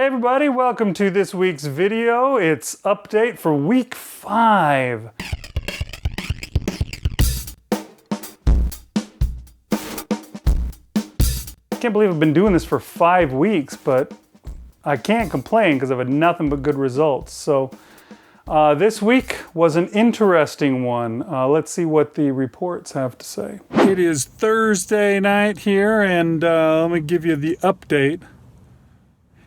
Hey everybody, welcome to this week's video. It's update for week 5. I can't believe I've been doing this for 5 weeks, but I can't complain because I've had nothing but good results. So this week was an interesting one. Let's see what the reports have to say. It is Thursday night here, and let me give you the update.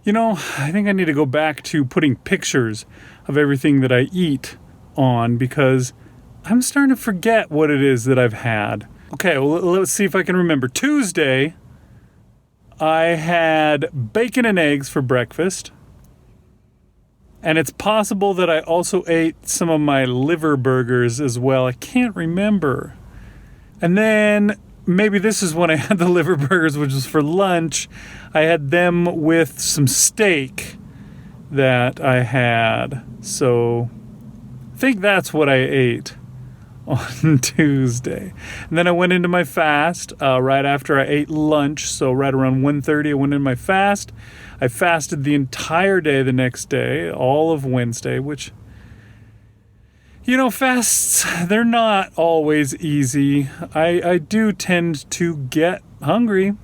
You know, I think I need to go back to putting pictures of everything that I eat on because I'm starting to forget what it is that I've had. Okay, well, let's see if I can remember. Tuesday, I had bacon and eggs for breakfast. And it's possible that I also ate some of my liver burgers as well. I can't remember. And then maybe this is when I had the liver burgers, which was for lunch. I had them with some steak that I had. So I think that's what I ate on Tuesday. And then I went into my fast right after I ate lunch. So right around 1:30, I went in my fast. I fasted the entire day the next day, all of Wednesday, which, you know, fasts, they're not always easy. I do tend to get hungry,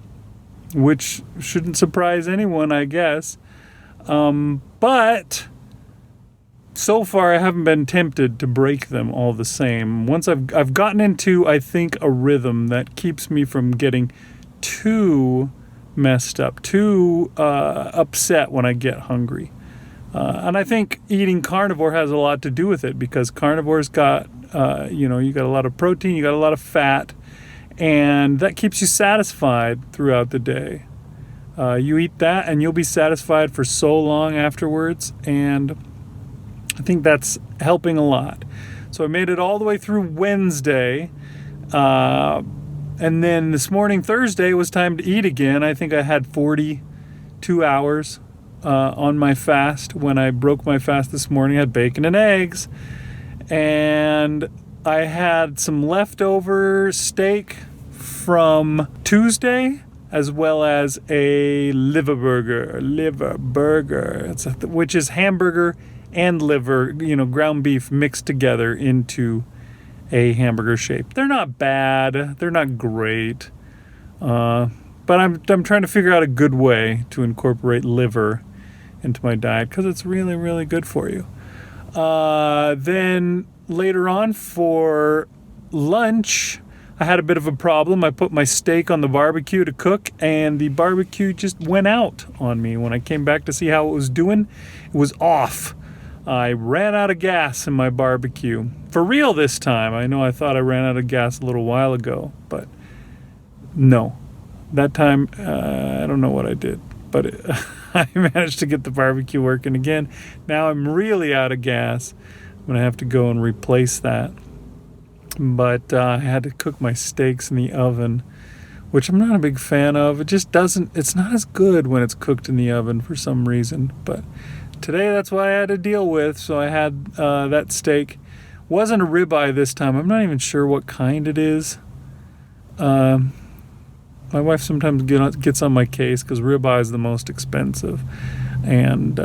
which shouldn't surprise anyone, I guess. But so far, I haven't been tempted to break them all the same. Once I've gotten into, I think, a rhythm that keeps me from getting too messed up, too upset when I get hungry. And I think eating carnivore has a lot to do with it because carnivore's got, you got a lot of protein, you got a lot of fat, and that keeps you satisfied throughout the day. You eat that and you'll be satisfied for so long afterwards, and I think that's helping a lot. So I made it all the way through Wednesday, and then this morning, Thursday, it was time to eat again. I think I had 42 hours on my fast. When I broke my fast this morning, I had bacon and eggs. And I had some leftover steak from Tuesday, as well as a liver burger, which is hamburger and liver, ground beef mixed together into a hamburger shape. They're not bad. They're not great. But I'm trying to figure out a good way to incorporate liver into my diet because it's really, really good for you. Then later on for lunch, I had a bit of a problem. I put my steak on the barbecue to cook, and the barbecue just went out on me. When I came back to see how it was doing, it was off. I ran out of gas in my barbecue. For real this time. I know I thought I ran out of gas a little while ago, but no. That time, I don't know what I did, but I managed to get the barbecue working again. Now I'm really out of gas. I'm going to have to go and replace that. But I had to cook my steaks in the oven, which I'm not a big fan of. It's not as good when it's cooked in the oven for some reason. But today that's what I had to deal with. So I had that steak. Wasn't a ribeye this time. I'm not even sure what kind it is. My wife sometimes gets on my case because ribeye is the most expensive. And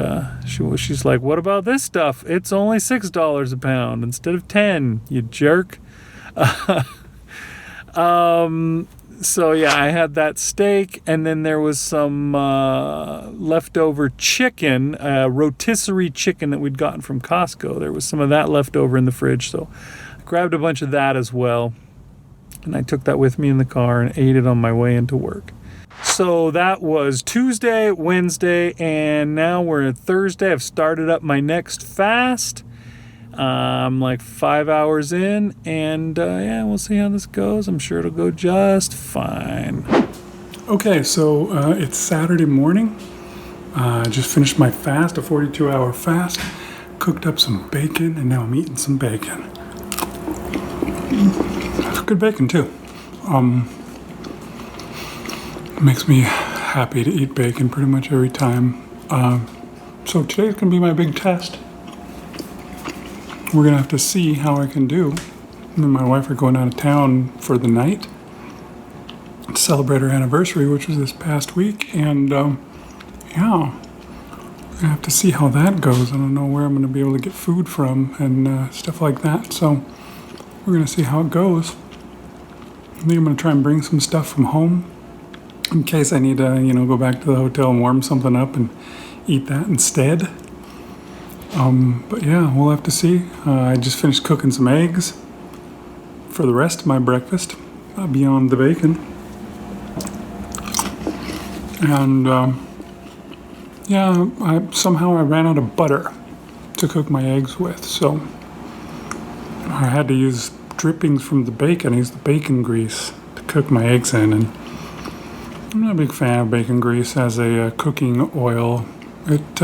she's like, what about this stuff? It's only $6 a pound instead of $10, you jerk. So yeah, I had that steak, and then there was some leftover chicken, rotisserie chicken that we'd gotten from Costco. There was some of that left over in the fridge, so I grabbed a bunch of that as well. And I took that with me in the car and ate it on my way into work. So that was Tuesday, Wednesday, and now we're at Thursday. I've started up my next fast. I'm like 5 hours in, and we'll see how this goes. I'm sure it'll go just fine. Okay, so it's Saturday morning. I just finished my fast, a 42-hour fast. Cooked up some bacon, and now I'm eating some bacon. Good bacon too. Makes me happy to eat bacon pretty much every time. So today's gonna be my big test. We're gonna have to see how I can do. Me and my wife are going out of town for the night to celebrate our anniversary, which was this past week, and I have to see how that goes. I don't know where I'm going to be able to get food from and stuff like that. So we're going to see how it goes. I think I'm going to try and bring some stuff from home in case I need to, go back to the hotel and warm something up and eat that instead. But yeah, we'll have to see. I just finished cooking some eggs for the rest of my breakfast, beyond the bacon. And somehow I ran out of butter to cook my eggs with, so I had to use drippings from the bacon. I used the bacon grease to cook my eggs in, and I'm not a big fan of bacon grease as a cooking oil. It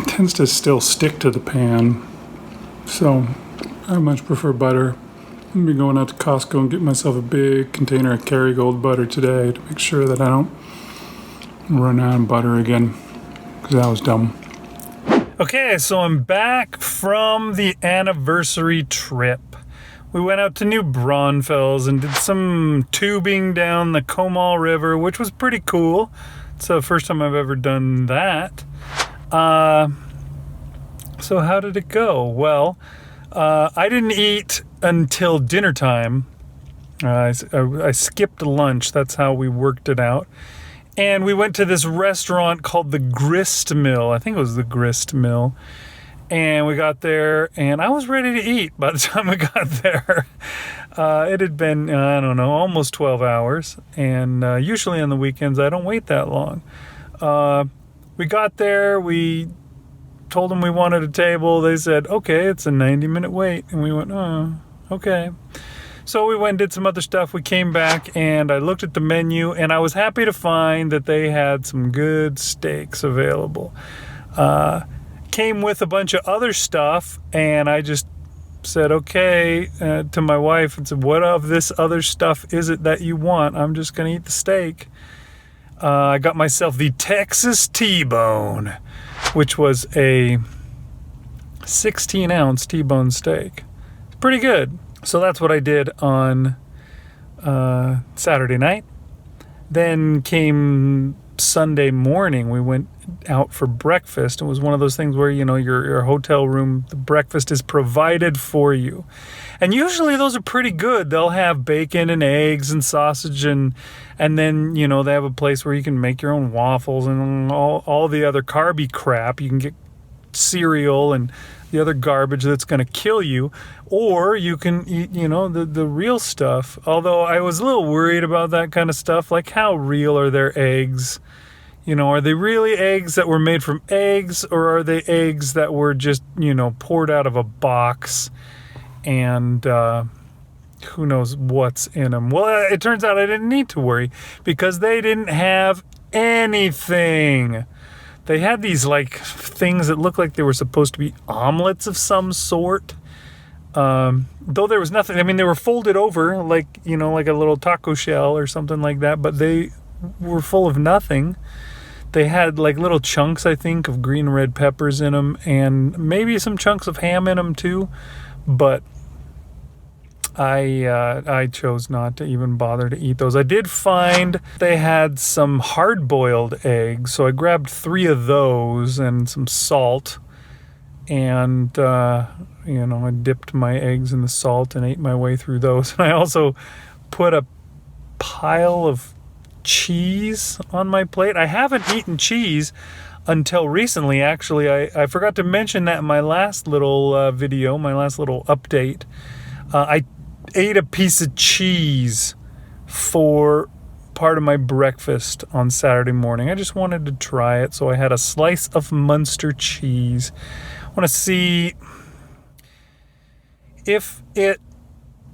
tends to still stick to the pan, so I much prefer butter. I'm going to be going out to Costco and get myself a big container of Kerrygold butter today to make sure that I don't run out of butter again, because that was dumb. Okay, so I'm back from the anniversary trip. We went out to New Braunfels and did some tubing down the Comal River, which was pretty cool. It's the first time I've ever done that. So how did it go? Well, I didn't eat until dinner time. I skipped lunch. That's how we worked it out. And we went to this restaurant called the Grist Mill. I think it was the Grist Mill. And we got there, and I was ready to eat by the time we got there. It had been, almost 12 hours. And usually on the weekends, I don't wait that long. We got there, we told them we wanted a table. They said, okay, it's a 90-minute wait. And we went, oh, okay. So we went and did some other stuff. We came back, and I looked at the menu, and I was happy to find that they had some good steaks available. Came with a bunch of other stuff, and I just said, okay, to my wife, and said, what of this other stuff is it that you want? I'm just going to eat the steak. I got myself the Texas T-bone, which was a 16-ounce T-bone steak. It's pretty good. So that's what I did on Saturday night. Then came Sunday morning. We went out for breakfast. It was one of those things where, your hotel room, the breakfast is provided for you. And usually those are pretty good. They'll have bacon and eggs and sausage and then, they have a place where you can make your own waffles and all the other carby crap. You can get cereal and the other garbage that's going to kill you, or you can eat, the real stuff. Although I was a little worried about that kind of stuff, like how real are their eggs? Are they really eggs that were made from eggs, or are they eggs that were just, poured out of a box and who knows what's in them? Well, it turns out I didn't need to worry because they didn't have anything. They had these things that looked like they were supposed to be omelets of some sort. Though there was nothing. I mean, they were folded over like a little taco shell or something like that, but they were full of nothing. They had little chunks, I think, of green and red peppers in them, and maybe some chunks of ham in them too. But I chose not to even bother to eat those. I did find they had some hard-boiled eggs, so I grabbed 3 of those and some salt, and I dipped my eggs in the salt and ate my way through those. And I also put a pile of cheese on my plate. I haven't eaten cheese until recently, actually. I forgot to mention that in my last little video, my last little update. I ate a piece of cheese for part of my breakfast on Saturday morning. I just wanted to try it, so I had a slice of Munster cheese. I want to see if it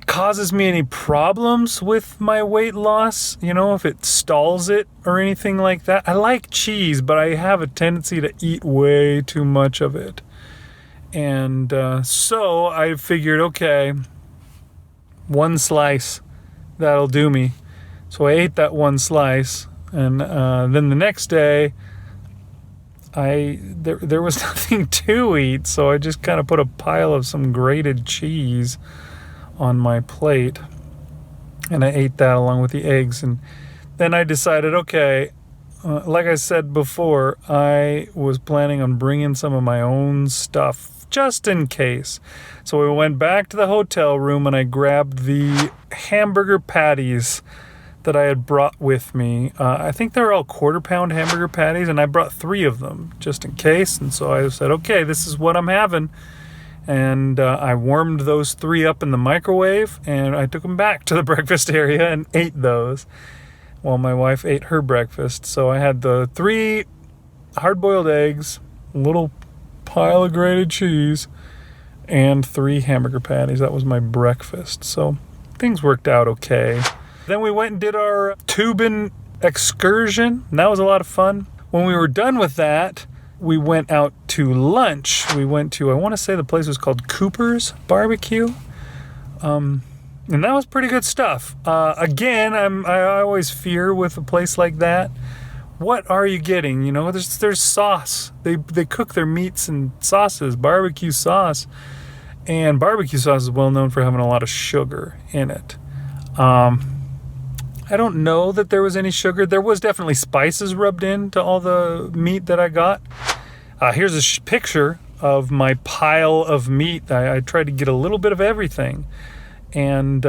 causes me any problems with my weight loss, if it stalls it or anything like that. I like cheese, but I have a tendency to eat way too much of it. And so I figured, okay, 1 slice, that'll do me. So I ate that 1 slice, and then the next day, there was nothing to eat, so I just kind of put a pile of some grated cheese on my plate, and I ate that along with the eggs. And then I decided, okay, like I said before, I was planning on bringing some of my own stuff just in case. So we went back to the hotel room and I grabbed the hamburger patties that I had brought with me. I think they're all quarter-pound hamburger patties, and I brought 3 of them just in case. And so I said, okay, this is what I'm having. And I warmed those 3 up in the microwave, and I took them back to the breakfast area and ate those while my wife ate her breakfast. So I had the 3 hard-boiled eggs, a little pile of grated cheese, and 3 hamburger patties. That was my breakfast. So things worked out okay. Then we went and did our tubing excursion, and that was a lot of fun. When we were done with that, we went out to lunch. We went to, I want to say the place was called Cooper's Barbecue. And that was pretty good stuff. Again, I always fear with a place like that. What are you getting? You know, there's sauce. They cook their meats in sauces, barbecue sauce. And barbecue sauce is well known for having a lot of sugar in it. I don't know that there was any sugar. There was definitely spices rubbed into all the meat that I got. Here's a picture of my pile of meat. I tried to get a little bit of everything. And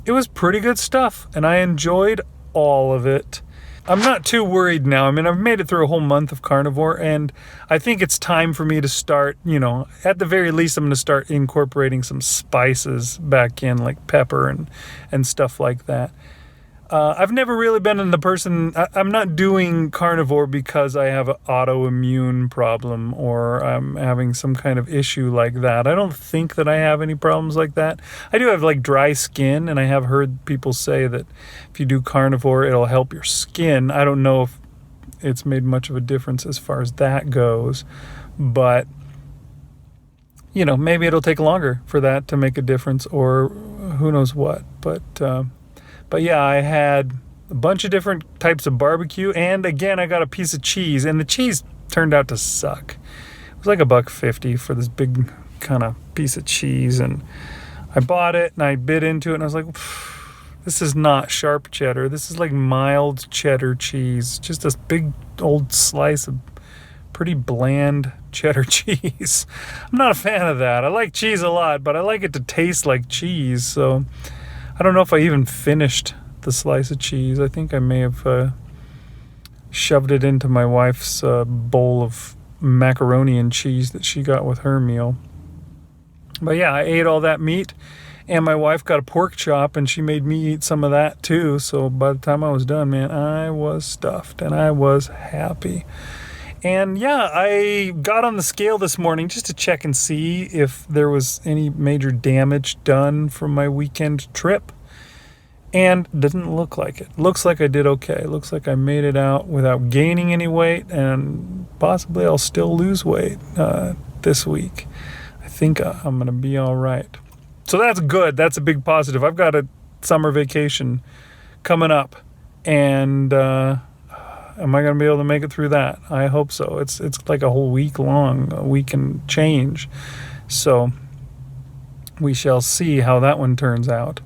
it was pretty good stuff. And I enjoyed all of it. I'm not too worried now. I mean, I've made it through a whole month of carnivore. And I think it's time for me to start, you know, at the very least, I'm going to start incorporating some spices back in, like pepper and stuff like that. I've never really been in the person, I'm not doing carnivore because I have an autoimmune problem or I'm having some kind of issue like that. I don't think that I have any problems like that. I do have like dry skin, and I have heard people say that if you do carnivore, it'll help your skin. I don't know if it's made much of a difference as far as that goes, but you know, maybe it'll take longer for that to make a difference, or who knows what. But yeah, I had a bunch of different types of barbecue, and again, I got a piece of cheese, and the cheese turned out to suck. It was like $1.50 for this big kind of piece of cheese, and I bought it, and I bit into it, and I was like, this is not sharp cheddar. This is like mild cheddar cheese, just this big old slice of pretty bland cheddar cheese. I'm not a fan of that. I like cheese a lot, but I like it to taste like cheese, so I don't know if I even finished the slice of cheese. I think I may have shoved it into my wife's bowl of macaroni and cheese that she got with her meal. But yeah, I ate all that meat, and my wife got a pork chop, and she made me eat some of that too. So by the time I was done, man, I was stuffed, and I was happy. And yeah, I got on the scale this morning just to check and see if there was any major damage done from my weekend trip. And didn't look like it. Looks like I did okay. Looks like I made it out without gaining any weight, and possibly I'll still lose weight this week. I think I'm going to be all right. So that's good. That's a big positive. I've got a summer vacation coming up, and am I going to be able to make it through that? I hope so. It's like a whole week long, a week and change. So we shall see how that one turns out.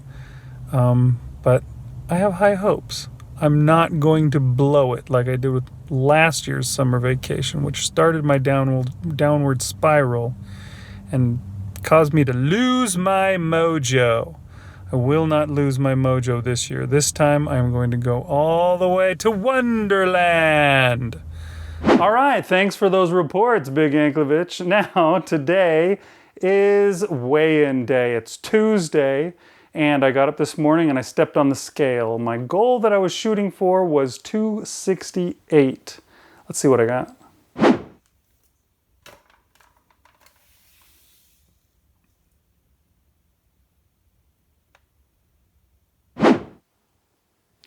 But I have high hopes. I'm not going to blow it like I did with last year's summer vacation, which started my downward spiral and caused me to lose my mojo. I will not lose my mojo this year. This time I'm going to go all the way to One-derland. All right, thanks for those reports, Big Yanklevich. Now, today is weigh-in day. It's Tuesday, and I got up this morning and I stepped on the scale. My goal that I was shooting for was 268. Let's see what I got.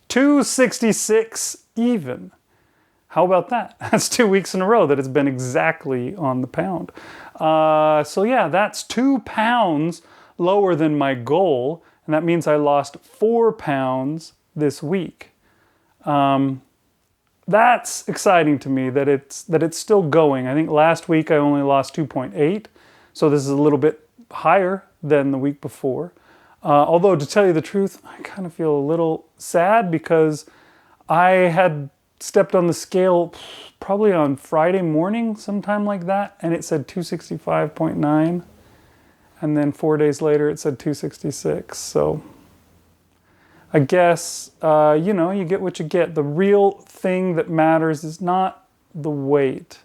$266 even. How about that? That's 2 weeks in a row that it's been exactly on the pound. So yeah, that's 2 pounds lower than my goal, and that means I lost 4 pounds this week. That's exciting to me that it's still going. I think last week I only lost 2.8, so this is a little bit higher than the week before. Although, to tell you the truth, I kind of feel a little sad because I had stepped on the scale probably on Friday morning, sometime like that, and it said 265.9. And then 4 days later, it said 266. So I guess, you know, you get what you get. The real thing that matters is not the weight.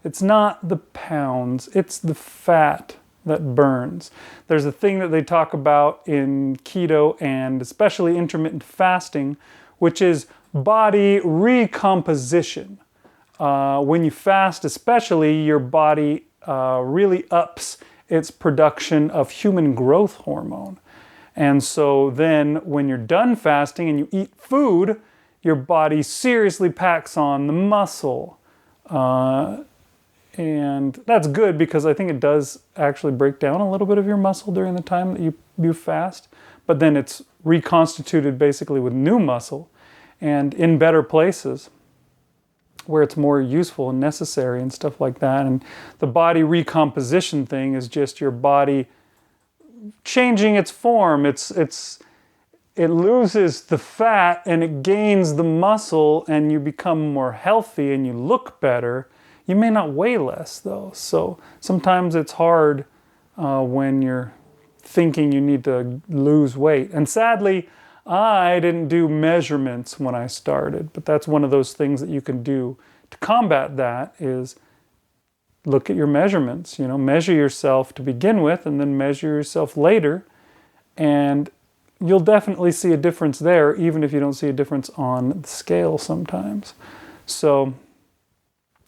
It's not the pounds. It's the fat that burns. There's a thing that they talk about in keto and especially intermittent fasting, which is body recomposition. When you fast especially, your body really ups its production of human growth hormone. And so then when you're done fasting and you eat food, your body seriously packs on the muscle. And that's good because I think it does actually break down a little bit of your muscle during the time that you fast. But then it's reconstituted basically with new muscle and in better places where it's more useful and necessary and stuff like that. And the body recomposition thing is just your body changing its form. It loses the fat and it gains the muscle and you become more healthy and you look better. You may not weigh less though. So sometimes it's hard when you're thinking you need to lose weight. And sadly, I didn't do measurements when I started, but that's one of those things that you can do to combat that is look at your measurements, you know, measure yourself to begin with and then measure yourself later. And you'll definitely see a difference there, even if you don't see a difference on the scale sometimes. So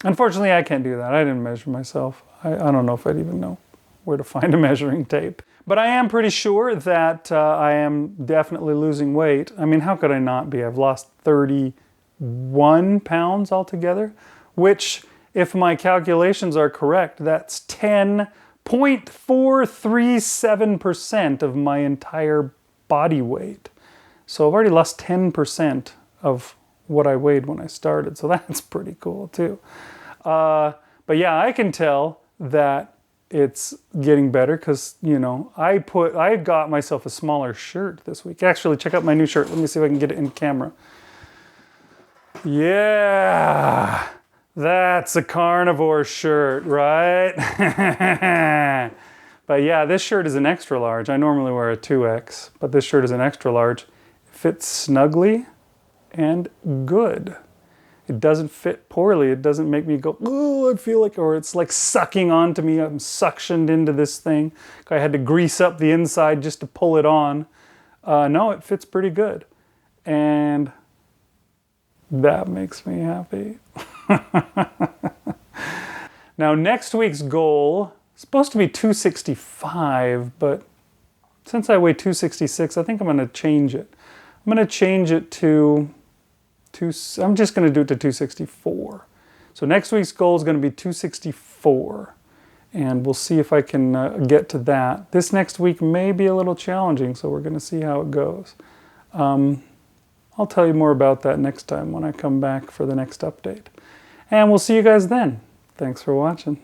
unfortunately, I can't do that. I didn't measure myself. I don't know if I'd even know where to find a measuring tape. But I am pretty sure that I am definitely losing weight. I mean, how could I not be? I've lost 31 pounds altogether, which, if my calculations are correct, that's 10.437% of my entire body weight. So I've already lost 10% of what I weighed when I started. So that's pretty cool too. But yeah, I can tell that it's getting better because, you know, I got myself a smaller shirt this week. Actually, check out my new shirt. Let me see if I can get it in camera. Yeah, that's a carnivore shirt, right? But yeah, this shirt is an extra large. I normally wear a 2X, but this shirt is an extra large. It fits snugly and good. It doesn't fit poorly. It doesn't make me go, oh, I feel like, or it's like sucking onto me. I'm suctioned into this thing. I had to grease up the inside just to pull it on. No, it fits pretty good. And that makes me happy. Now, next week's goal is supposed to be 265, but since I weigh 266, I think I'm going to change it. I'm going to change it to I'm just going to do it to 264. So next week's goal is going to be 264. And we'll see if I can get to that. This next week may be a little challenging, so we're going to see how it goes. I'll tell you more about that next time when I come back for the next update. And we'll see you guys then. Thanks for watching.